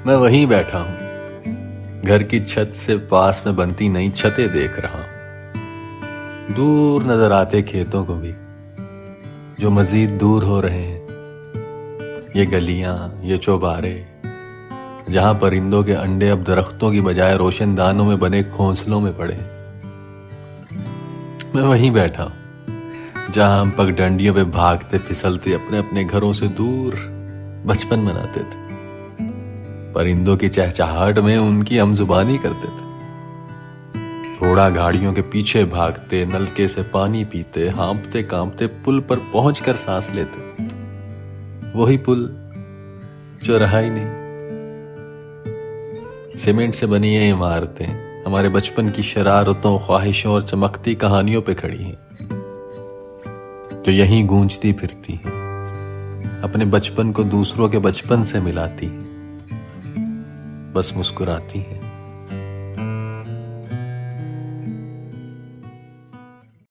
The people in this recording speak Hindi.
मैं वहीं बैठा हूं, घर की छत से पास में बनती नई छतें देख रहा हूं। दूर नजर आते खेतों को भी जो मजीद दूर हो रहे हैं। ये गलियां, ये चौबारे, जहां परिंदों के अंडे अब दरख्तों की बजाय रोशनदानों में बने घोंसलों में पड़े। मैं वहीं बैठा हूं जहां हम पगडंडियों पे भागते फिसलते अपने अपने घरों से दूर बचपन मनाते थे। परिंदों की चहचहाहट में उनकी हमजुबानी करते थे। घोड़ा गाड़ियों के पीछे भागते, नलके से पानी पीते, हाँपते कांपते पुल पर पहुंचकर सांस लेते। वही पुल जो रहा ही नहीं। सीमेंट से बनी ये इमारतें हमारे बचपन की शरारतों, ख्वाहिशों और चमकती कहानियों पे खड़ी हैं, जो यहीं गूंजती फिरती हैं, अपने बचपन को दूसरों के बचपन से मिलाती हैं, बस मुस्कुराती हैं।